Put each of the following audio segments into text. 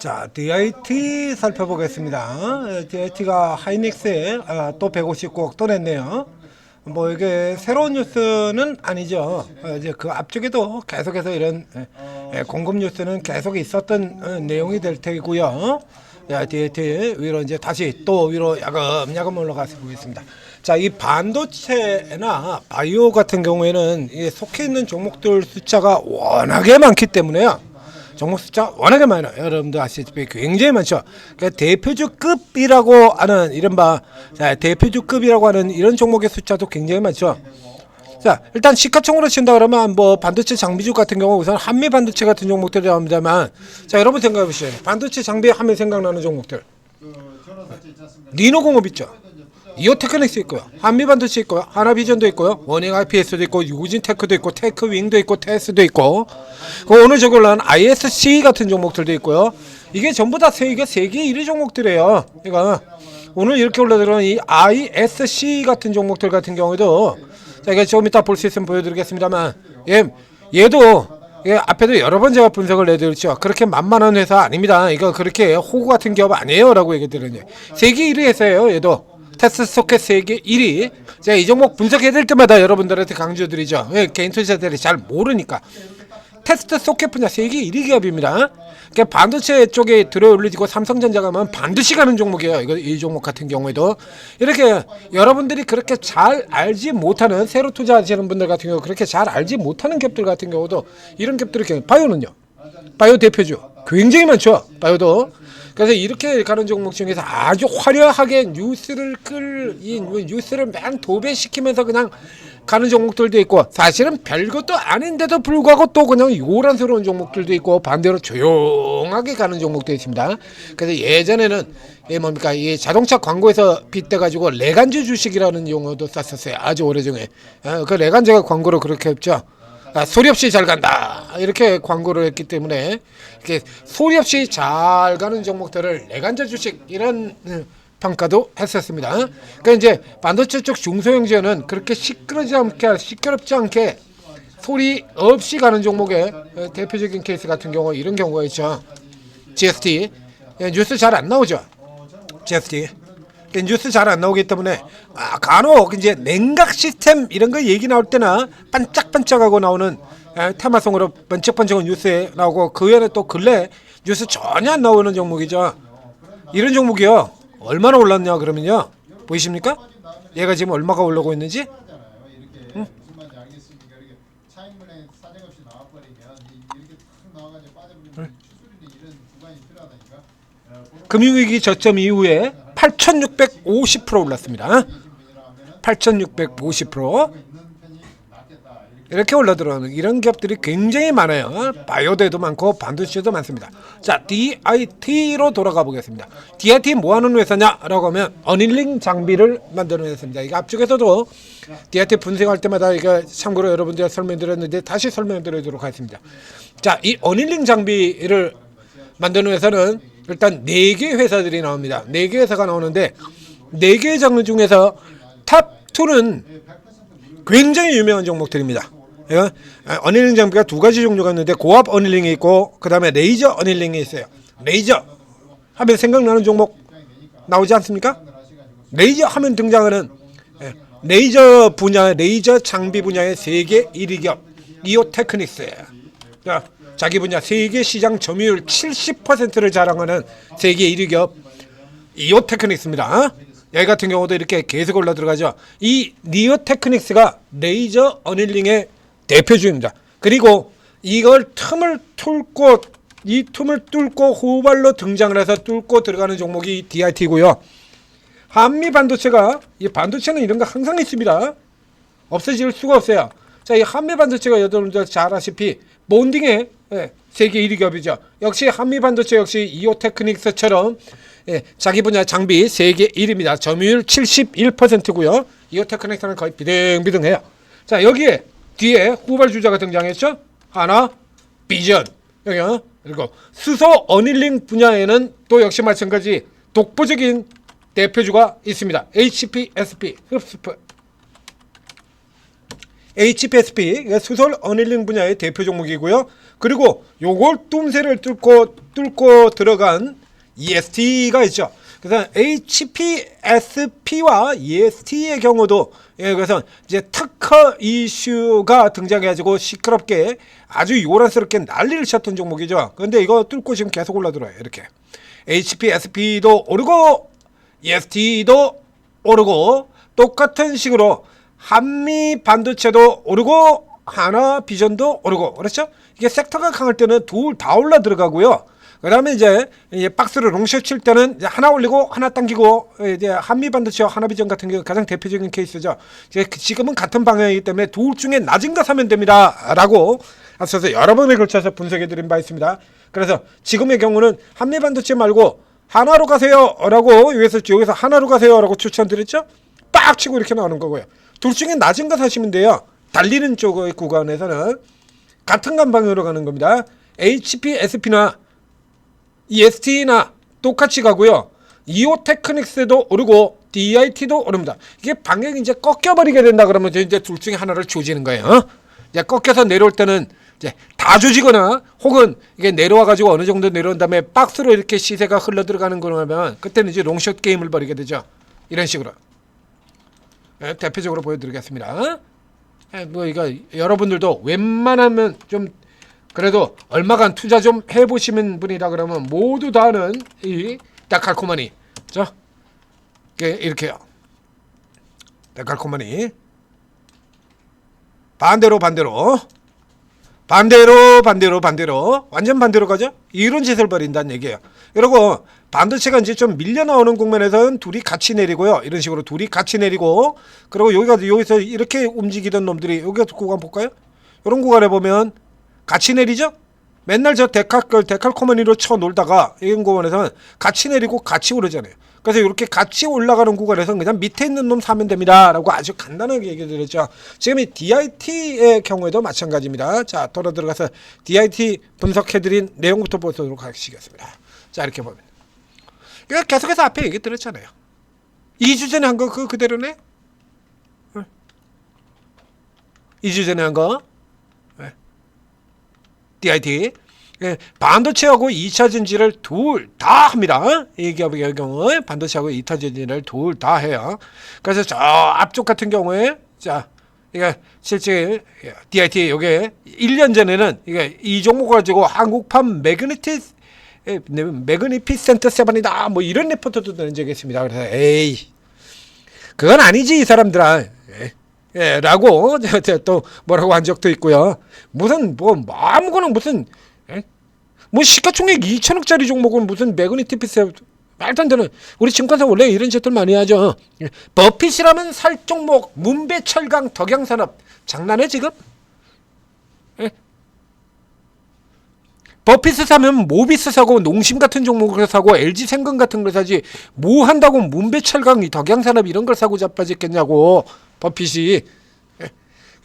자, DIT 살펴보겠습니다. DIT가 하이닉스에 또 150국 또 냈네요. 뭐 이게 새로운 뉴스는 아니죠. 이제 그 앞쪽에도 계속해서 이런 공급 뉴스는 계속 있었던 내용이 될 테고요. DIT 위로 이제 다시 또 위로 야금야금 올라가고 있습니다. 자, 이 반도체나 바이오 같은 경우에는 이 속해 있는 종목들 숫자가 워낙에 많기 때문에요. 종목 숫자 워낙에 많아요. 여러분들 아시다시피 굉장히 많죠. 그러니까 대표주급이라고 하는 이른바 대표주급이라고 하는 이런 종목의 숫자도 굉장히 많죠. 자, 일단 시가총으로 친다 그러면 뭐 반도체 장비주 같은 경우 우선 한미 반도체 같은 종목들이 나옵니다만, 자, 여러분 생각해 보시죠. 반도체 장비 하면 생각나는 종목들. 니노공업 있죠. 이오테크닉스 있고요, 한미반도체 있고요, 하나비전도 있고요, 원행 IPS도 있고, 유진테크도 있고, 테크윙도 있고, 테스도 있고, 오늘 저걸 한 ISC 같은 종목들도 있고요. 이게 전부 다 세계 1위 종목들이에요. 그러니까 오늘 이렇게 올라들어온 이 ISC 같은 종목들 같은 경우에도, 자, 이게 조금 이따 볼 수 있으면 보여드리겠습니다만, 얘도 앞에도 여러 번 제가 분석을 내드렸죠. 그렇게 만만한 회사 아닙니다. 이거 그렇게 호구 같은 기업 아니에요 라고 얘기드렸는데, 세계 1위 회사예요. 얘도 테스트 소켓 세계 1위. 제가 이 종목 분석해야 될 때마다 여러분들한테 강조드리죠. 개인 투자자들이 잘 모르니까. 테스트 소켓 분야 세계 1위 기업입니다. 그러니까 반도체 쪽에 들어올리고 삼성전자가 하면 반드시 가는 종목이에요. 이 종목 같은 경우에도 이렇게 여러분들이 그렇게 잘 알지 못하는, 새로 투자하시는 분들 같은 경우 그렇게 잘 알지 못하는 기업들 같은 경우도 이런 기업들이, 바이오는요, 바이오 대표주 굉장히 많죠. 바이오도. 그래서 이렇게 가는 종목 중에서 아주 화려하게 뉴스를 맨 도배시키면서 그냥 가는 종목들도 있고, 사실은 별것도 아닌데도 불구하고 또 그냥 요란스러운 종목들도 있고, 반대로 조용하게 가는 종목도 있습니다. 그래서 예전에는 이 자동차 광고에서 빗대가지고 레간즈 주식이라는 용어도 썼었어요. 아주 오래전에. 그 레간즈가 광고로 그렇게 했죠. 소리 없이 잘 간다 이렇게 광고를 했기 때문에, 이렇게 소리 없이 잘 가는 종목들을 레간자 주식 이런 평가도 했었습니다. 그러니까 이제 반도체 쪽 중소형제는 그렇게 시끄럽지 않게 소리 없이 가는 종목의 대표적인 케이스 같은 경우 이런 경우가 있죠. GST 뉴스 잘 안 나오죠. GST 뉴스 잘 안 나오기 때문에 간혹 이제 냉각 시스템 이런 거 얘기 나올 때나 반짝반짝하고 나오는 테마성으로 번쩍번쩍한 뉴스에 나오고, 그 외에는 또 근래 뉴스 전혀 안 나오는 종목이죠. 이런 종목이요, 얼마나 올랐냐 그러면요, 보이십니까? 얘가 지금 얼마가 올라오고 있는지. 응? 금융위기 저점 이후에 8,650% 올랐습니다. 8,650% 이렇게 올라들어오는 이런 기업들이 굉장히 많아요. 바이오대도 많고 반도체도 많습니다. 자, DIT로 돌아가 보겠습니다. DIT 뭐하는 회사냐라고 하면 어닐링 장비를 만드는 회사입니다. 이거 앞쪽에서도 DIT 분석할 때마다 이거 참고로 여러분들 설명드렸는데 다시 설명드리도록 하겠습니다. 자, 이 어닐링 장비를 만드는 회사는 일단 4개 회사들이 나옵니다. 4개 회사가 나오는데, 4개의 장르 중에서 탑2는 굉장히 유명한 종목들입니다. 어닐링 장비가 2가지 종류가 있는데, 고압 어닐링이 있고 그 다음에 레이저 어닐링이 있어요. 레이저 하면 생각나는 종목 나오지 않습니까? 레이저 하면 등장하는 레이저 분야, 레이저 장비 분야의 세계 1위 기업 이오테크닉스예요. 자기 분야 세계 시장 점유율 70%를 자랑하는 세계 1위 기업 이오테크닉스입니다. 여기 같은 경우도 이렇게 계속 올라 들어가죠. 이 이오테크닉스가 레이저 어닐링의 대표주입니다. 그리고 이걸 틈을 뚫고 후발로 등장을 해서 뚫고 들어가는 종목이 DIT고요. 한미 반도체가, 이 반도체는 이런 거 항상 있습니다. 없어질 수가 없어요. 자, 이 한미 반도체가 여러분들 잘 아시피 몬딩의 세계 1위 기업이죠. 역시 한미 반도체 역시 이오테크닉스처럼 자기 분야 장비 세계 1위입니다. 점유율 71%고요. 이오테크닉스는 거의 비등비등해요. 자, 여기에 뒤에 후발주자가 등장했죠. 하나, 비전. 여기요. 그리고 수소 어닐링 분야에는 또 역시 마찬가지 독보적인 대표주가 있습니다. HPSP, 흡스프. HPSP 수설 어닐링 분야의 대표 종목이고요. 그리고 요걸 뚱새를 뚫고 들어간 EST가 있죠. 그래서 HPSP와 EST의 경우도 그래서 이제 특허 이슈가 등장해가지고 시끄럽게 아주 요란스럽게 난리를 쳤던 종목이죠. 그런데 이거 뚫고 지금 계속 올라들어요. 이렇게 HPSP도 오르고 EST도 오르고 똑같은 식으로 한미 반도체도 오르고 하나비전도 오르고 그렇죠? 이게 섹터가 강할 때는 둘 다 올라 들어가고요. 그다음에 이제 박스를 롱숏 칠 때는 이제 하나 올리고 하나 당기고 이제 한미 반도체와 하나비전 같은 게 가장 대표적인 케이스죠. 이제 지금은 같은 방향이기 때문에 둘 중에 낮은 거 사면 됩니다라고 앞서서 여러 번에 걸쳐서 분석해드린 바 있습니다. 그래서 지금의 경우는 한미 반도체 말고 하나로 가세요라고 여기서 하나로 가세요라고 추천드렸죠. 빡 치고 이렇게 나오는 거고요. 둘 중에 낮은 거 사시면 돼요. 달리는 쪽의 구간에서는 같은 간방향으로 가는 겁니다. HPSP나 EST나 똑같이 가고요. 이오테크닉스도 오르고 DIT도 오릅니다. 이게 방향이 이제 꺾여버리게 된다 그러면 이제 둘 중에 하나를 조지는 거예요. 이제 꺾여서 내려올 때는 이제 다 조지거나 혹은 이게 내려와가지고 어느 정도 내려온 다음에 박스로 이렇게 시세가 흘러 들어가는 거라면 그때는 이제 롱숏 게임을 벌이게 되죠. 이런 식으로. 네, 대표적으로 보여드리겠습니다. 뭐 이거 여러분들도 웬만하면 좀 그래도 얼마간 투자 좀 해보시는 분이라 그러면 모두 다 아는 이 데칼코마니. 자, 이렇게요. 데칼코마니. 반대로 완전 반대로 가죠. 이런 짓을 벌인다는 얘기예요. 그리고 반도체가 이제 좀 밀려 나오는 국면에서는 둘이 같이 내리고요. 이런 식으로 둘이 같이 내리고 그리고 여기서 이렇게 움직이던 놈들이 여기 구간 볼까요? 이런 구간에 보면 같이 내리죠. 맨날 저 데칼코마니로 쳐 놀다가 이런 구간에서는 같이 내리고 같이 오르잖아요. 그래서 이렇게 같이 올라가는 구간에서는 그냥 밑에 있는 놈 사면 됩니다 라고 아주 간단하게 얘기 드렸죠. 지금 이 DIT의 경우에도 마찬가지입니다. 자, 돌아 들어가서 DIT 분석해드린 내용부터 보도록 하시겠습니다. 자, 이렇게 보면 이거 계속해서 앞에 얘기 드렸잖아요. 2주 전에 한 거 그거 그대로네. 2주 전에 한 거 DIT 반도체하고 2차 전지를 둘 다 합니다. 이 기업의 경우 반도체하고 2차 전지를 둘 다 해요. 그래서 저 앞쪽 같은 경우에 자 이게 실제 DIT 요게 1년 전에는 이게 이 종목 가지고 한국판 매그니피센트 7이다 뭐 이런 레포트도 낸 적이 있습니다. 그래서 에이 그건 아니지 이 사람들아. 라고 또 뭐라고 한 적도 있고요. 무슨 뭐 아무거나 무슨 뭐 시가총액 2천억짜리 종목은 무슨 매그니피센트 말도 안 되는. 우리 증권사 원래 이런 짓들 많이 하죠. 버핏이라면 살 종목 문배철강 덕양산업 장난해 지금? 버핏을 사면 모비스 사고 농심 같은 종목을 사고 LG생명 같은 걸 사지 뭐 한다고 문배철강 덕양산업 이런 걸 사고 자빠졌겠냐고. 버핏이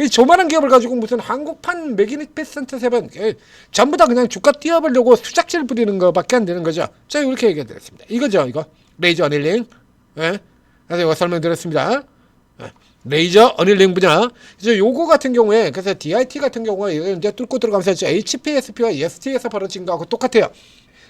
조만한 기업을 가지고 무슨 한국판 매그니피센트 7 전부 다 그냥 주가 띄워보려고 수작질 부리는 거밖에 안 되는 거죠. 자, 이렇게 얘기해드렸습니다. 이거죠, 이거 레이저 어닐링. 그래서 이거 설명드렸습니다. 레이저 어닐링 분야. 이제 요거 같은 경우에 그래서 DIT 같은 경우에 이제 뚫고 들어가면서 HPSP와 EST에서 벌어진 거하고 똑같아요.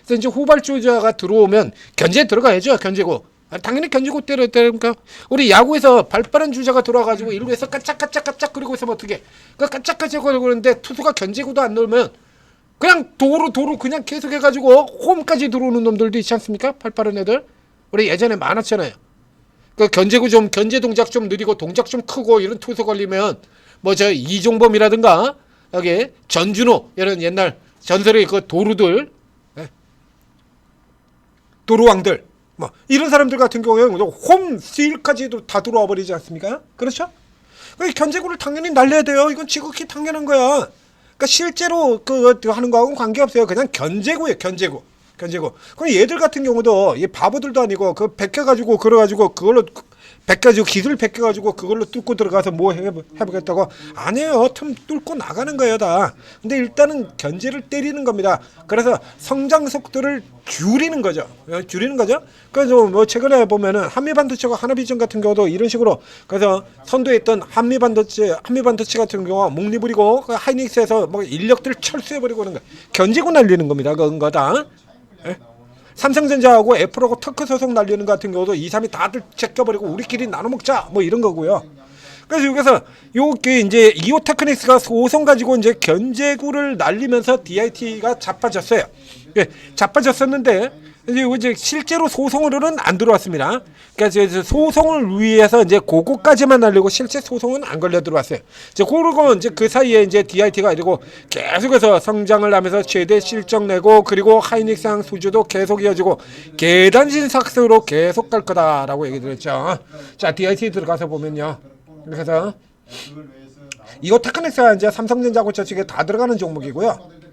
그래서 이제 후발주자가 들어오면 견제 들어가야죠, 견제고. 당연히 견지고 때리니까 우리 야구에서 발빠른 주자가 들어와가지고 1루에서 까짝까짝까짝 그리고 있으면 어떻게 그 까짝까짝 그러는데 투수가 견지고도 안 넣으면 그냥 도로 그냥 계속 해가지고 홈까지 들어오는 놈들도 있지 않습니까? 발빠른 애들 우리 예전에 많았잖아요. 그 견제 동작 좀 느리고 동작 좀 크고 이런 투수 걸리면 뭐 저 이종범이라든가 여기 전준호 이런 옛날 전설의 그 도루들 도루왕들 뭐 이런 사람들 같은 경우에 홈 스틸까지도 다 들어와 버리지 않습니까? 그렇죠? 견제구를 당연히 날려야 돼요. 이건 지극히 당연한 거야. 그러니까 실제로 그 하는 거하고는 관계없어요. 그냥 견제구예요. 견제구. 그럼 얘들 같은 경우도 이 바보들도 아니고 그 베껴가지고 걸어가지고 그걸로 베껴가지고 기술 베껴가지고 그걸로 뚫고 들어가서 뭐 해보겠다고 아니에요. 틈 뚫고 나가는 거예요 다. 근데 일단은 견제를 때리는 겁니다. 그래서 성장 속도를 줄이는 거죠. 그래서 뭐 최근에 보면은 한미반도체가 하나비전 같은 경우도 이런 식으로 그래서 선도했던 한미반도체 같은 경우가 목 부리고 그 하이닉스에서 뭐 인력들 철수해버리고 그런 거 견제고 날리는 겁니다. 그건 거다. 예? 삼성전자하고 애플하고 터크 소송 날리는 것 같은 경우도 2, 3이 다들 제껴버리고 우리끼리 나눠 먹자 뭐 이런 거고요. 그래서 여기서 요게 이제 이오테크닉스가 소송 가지고 이제 견제구를 날리면서 DIT가 자빠졌어요. 예, 자빠졌었는데 이제 실제로 소송으로는 안 들어왔습니다. 그러니까 소송을 위해서 이제 그거까지만 날리고 실제 소송은 안 걸려 들어왔어요. 이제 그러고 이제 그 사이에 이제 DIT가 이러고 계속해서 성장을 하면서 최대 실적 내고 그리고 하이닉스항 수주도 계속 이어지고 계단식 삭스로 계속 갈 거다라고 얘기 드렸죠. 자, DIT 들어가서 보면요. 그래서 이거 테크닉스가 이제 삼성전자하고 저쪽에 다 들어가는 종목이고요.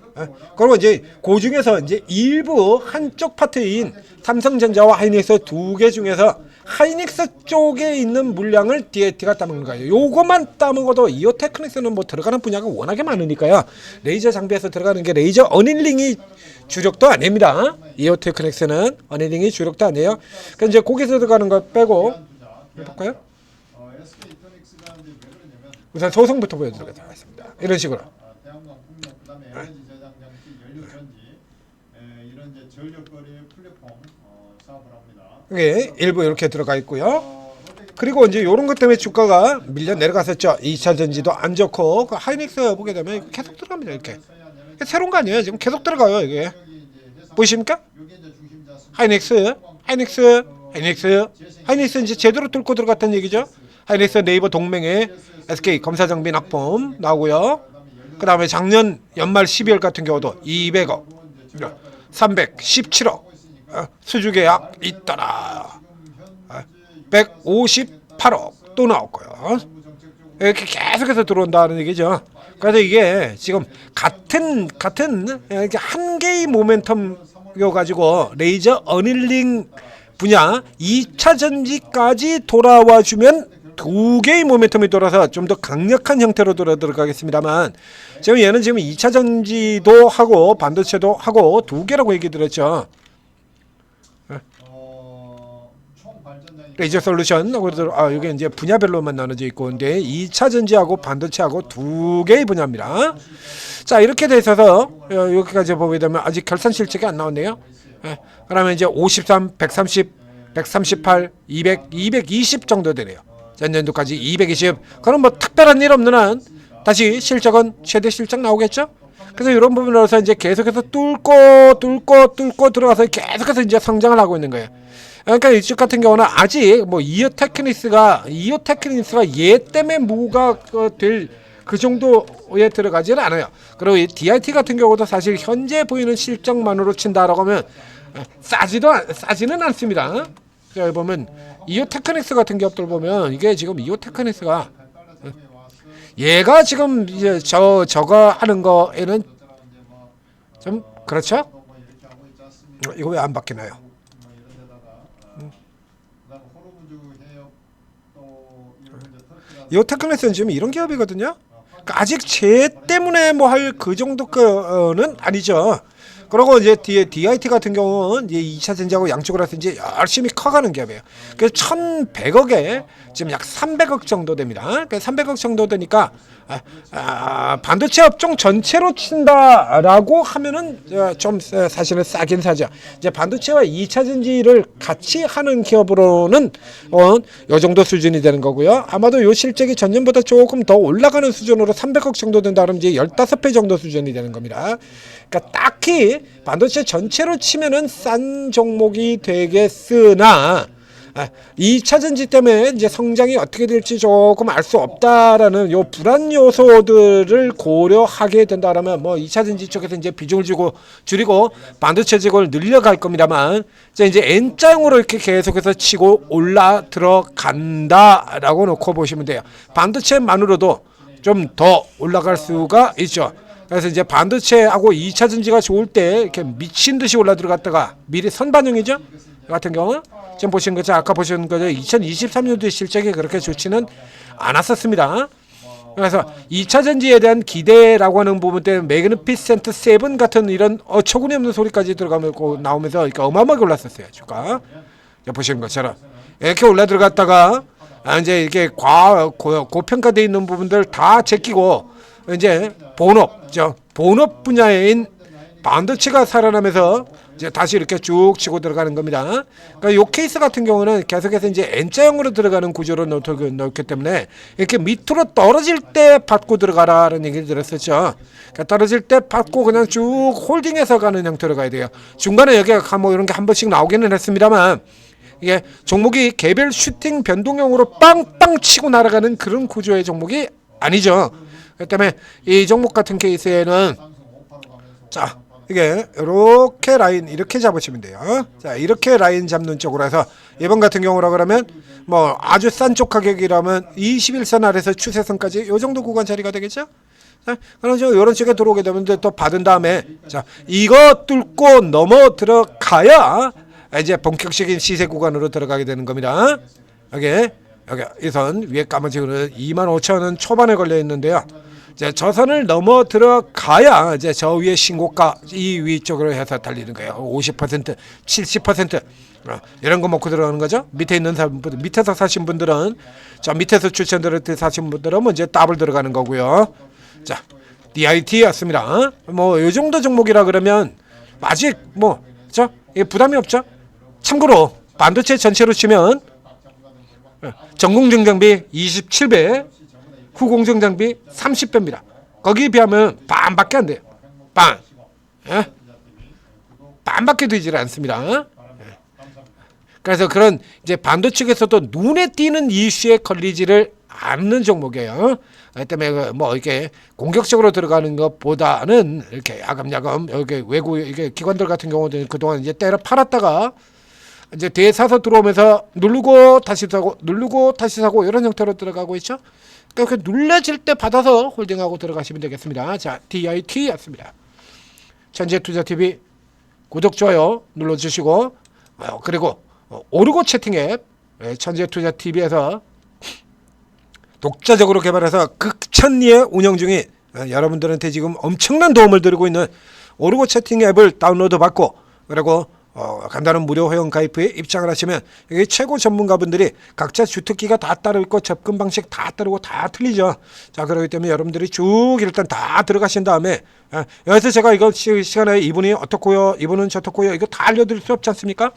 그리고 이제 그 중에서 이제 일부 한쪽 파트인 삼성전자와 하이닉스 두 개 중에서 하이닉스 쪽에 있는 물량을 DIT가 따먹는 거예요. 요거만 따먹어도 이오테크닉스는 뭐 들어가는 분야가 워낙에 많으니까요. 레이저 장비에서 들어가는 게 레이저 어닐링이 주력도 아닙니다. 이오테크닉스는 어닐링이 주력도 아니에요. 그러니까 이제 거기서 들어가는 거 빼고 해볼까요? 우선 소송부터 보여드리도록 하겠습니다. 이런 식으로. 이게 일부 이렇게 들어가 있고요. 그리고 이제 이런 것 때문에 주가가 밀려 내려갔었죠. 2차 전지도 안 좋고 그 하이닉스 보게 되면 계속 들어갑니다. 이렇게 새로운 거 아니에요. 지금 계속 들어가요. 이게 보이십니까? 하이닉스 이제 제대로 뚫고 들어갔다는 얘기죠. 하이닉스 네이버 동맹에 SK 검사장비 납품 나오고요. 그 다음에 작년 연말 12월 같은 경우도 200억 317억 수주 계약 있더라. 158억 또 나왔고요. 이렇게 계속해서 들어온다는 얘기죠. 그래서 이게 지금 같은 한 개의 모멘텀이어 가지고 레이저 어닐링 분야 2차 전지까지 돌아와 주면 두 개의 모멘텀이 돌아서 좀 더 강력한 형태로 들어가겠습니다만 지금 얘는 지금 2차 전지도 하고 반도체도 하고 두 개라고 얘기 드렸죠. 레이저 솔루션 이게 이제 분야별로만 나눠져 있고 근데 2차 전지하고 반도체하고 두 개의 분야입니다. 자, 이렇게 돼 있어서 여기까지 보게 되면 아직 결산 실적이 안 나왔네요. 그러면 이제 53, 130, 138, 200, 220 정도 되네요. 전년도까지 220. 그럼 뭐 특별한 일 없는 한 다시 실적은 최대 실적 나오겠죠? 그래서 이런 부분으로서 이제 계속해서 뚫고 들어가서 계속해서 이제 성장을 하고 있는 거예요. 그러니까 이쪽 같은 경우는 아직 뭐 이오테크닉스가 얘 때문에 뭐가 될 그 정도에 들어가지는 않아요. 그리고 이 DIT 같은 경우도 사실 현재 보이는 실적만으로 친다라고 하면 싸지는 않습니다. 여기 보면 이오테크닉스 같은 기업들 보면 이게 지금 이오테크닉스가 얘가 지금 이제 저거 하는 거에는 좀 그렇죠? 이거 왜 안 바뀌나요? 이오테크닉스는 지금 이런 기업이거든요. 그러니까 아직 쟤 때문에 뭐 할 그 정도 거는 아니죠. 그리고 이제 DIT 같은 경우는 이제 2차 전지하고 양쪽으로 해서 이제 열심히 커가는 기업이에요. 그래서 1,100억에 지금 약 300억 정도 됩니다. 그러니까 300억 정도 되니까 반도체 업종 전체로 친다라고 하면은 좀 사실은 싸긴 사죠. 이제 반도체와 2차 전지를 같이 하는 기업으로는 요 정도 수준이 되는 거고요. 아마도 요 실적이 전년보다 조금 더 올라가는 수준으로 300억 정도 된다 그러면 이제 15배 정도 수준이 되는 겁니다. 그러니까 딱히 반도체 전체로 치면은 싼 종목이 되겠으나 2차 전지 때문에 이제 성장이 어떻게 될지 조금 알 수 없다라는 요 불안 요소들을 고려하게 된다라면 뭐 2차 전지 쪽에서 이제 비중을 줄이고 반도체 지역을 늘려갈 겁니다만 이제 N자형으로 이렇게 계속해서 치고 올라 들어간다라고 놓고 보시면 돼요. 반도체만으로도 좀 더 올라갈 수가 있죠. 그래서 이제 반도체하고 2차 전지가 좋을 때 이렇게 미친 듯이 올라 들어갔다가 미리 선반영이죠. 같은 경우 지금 보시는 거죠. 아까 보시는 거죠. 2023년도의 실적이 그렇게 좋지는 않았었습니다. 그래서 2차 전지에 대한 기대라고 하는 부분 때문에 매그니피센트 7 같은 이런 어처구니 없는 소리까지 들어가면서 나오면서 이렇게 어마어마하게 올랐었어요. 주가. 보시는 것처럼 이렇게 올라 들어갔다가 이제 이렇게 고평가되어 있는 부분들 다 제끼고 이제 본업 분야인 반도체가 살아나면서 이제 다시 이렇게 쭉 치고 들어가는 겁니다. 그러니까 요 케이스 같은 경우는 계속해서 이제 N자형으로 들어가는 구조로 넣기 때문에 이렇게 밑으로 떨어질 때 받고 들어가라는 얘기를 들었었죠. 그러니까 떨어질 때 받고 그냥 쭉 홀딩해서 가는 형태로 가야 돼요. 중간에 여기가 뭐 이런 게 한 번씩 나오기는 했습니다만 이게 종목이 개별 슈팅 변동형으로 빵빵 치고 날아가는 그런 구조의 종목이 아니죠. 그렇기 때문에 이 종목 같은 케이스에는 자 이게 이렇게 라인 이렇게 잡으시면 돼요. 자 이렇게 라인 잡는 쪽으로 해서 이번 같은 경우라 그러면 뭐 아주 싼 쪽 가격이라면 21선 아래서 추세선까지 요 정도 구간 자리가 되겠죠. 자 그럼 이런 쪽에 들어오게 되면 또 받은 다음에 자 이거 뚫고 넘어 들어가야 이제 본격적인 시세 구간으로 들어가게 되는 겁니다. 여기 이 선 위에 까만색으로 25,000원 초반에 걸려 있는데요. 이제 저 선을 넘어 들어가야 이제 저 위에 신고가 이 위쪽으로 해서 달리는 거예요. 50%, 70% 이런 거 먹고 들어가는 거죠. 밑에 있는 사람들, 밑에서 사신 분들은 저 밑에서 추천드릴 사신 분들은 이제 더블 들어가는 거고요. 자, DIT였습니다. 뭐 이 정도 종목이라 그러면 아직 뭐 부담이 없죠. 참고로 반도체 전체로 치면 전공정장비 27배, 후공정장비 30배입니다. 거기에 비하면 반밖에 안 돼요. 반. 반밖에 되질 않습니다. 그래서 그런 이제 반도체에서도 눈에 띄는 이슈에 걸리지를 않는 종목이에요. 그 때문에 뭐 이렇게 공격적으로 들어가는 것보다는 이렇게 야금야금 여기 외국 이게 기관들 같은 경우는 그동안 이제 때려 팔았다가 이제 뒤에 사서 들어오면서 누르고 다시 사고 이런 형태로 들어가고 있죠. 그러니까 눌려질 때 받아서 홀딩하고 들어가시면 되겠습니다. 자, DIT였습니다. 천재투자TV 구독, 좋아요 눌러주시고 그리고 오르고 채팅 앱 천재투자TV에서 독자적으로 개발해서 극찬리에 운영 중인 여러분들한테 지금 엄청난 도움을 드리고 있는 오르고 채팅 앱을 다운로드 받고 그리고 간단한 무료 회원 가입에 입장을 하시면 여기 최고 전문가분들이 각자 주특기가 다 따로 있고 접근 방식 다 따르고 다 틀리죠. 자 그렇기 때문에 여러분들이 쭉 일단 다 들어가신 다음에 여기서 제가 이거 시간에 이분이 어떻고요 이분은 저떻고요 이거 다 알려드릴 수 없지 않습니까?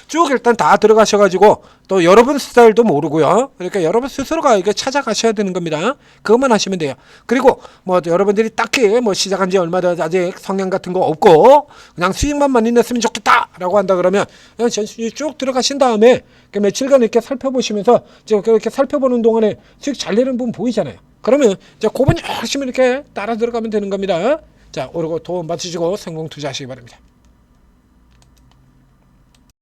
쭉 일단 다 들어가셔가지고 또 여러분 스타일도 모르고요. 그러니까 여러분 스스로가 이거 찾아가셔야 되는 겁니다. 그것만 하시면 돼요. 그리고 뭐 여러분들이 딱히 뭐 시작한 지 얼마 더 아직 성향 같은 거 없고 그냥 수익만 많이 냈으면 좋겠다라고 한다 그러면 그냥 전수지 쭉 들어가신 다음에 며칠간 이렇게 살펴보시면서 지금 이렇게 살펴보는 동안에 수익 잘 내는 부분 보이잖아요. 그러면 이제 그분 열심히 이렇게 따라 들어가면 되는 겁니다. 자 오르고 도움 받으시고 성공 투자하시기 바랍니다.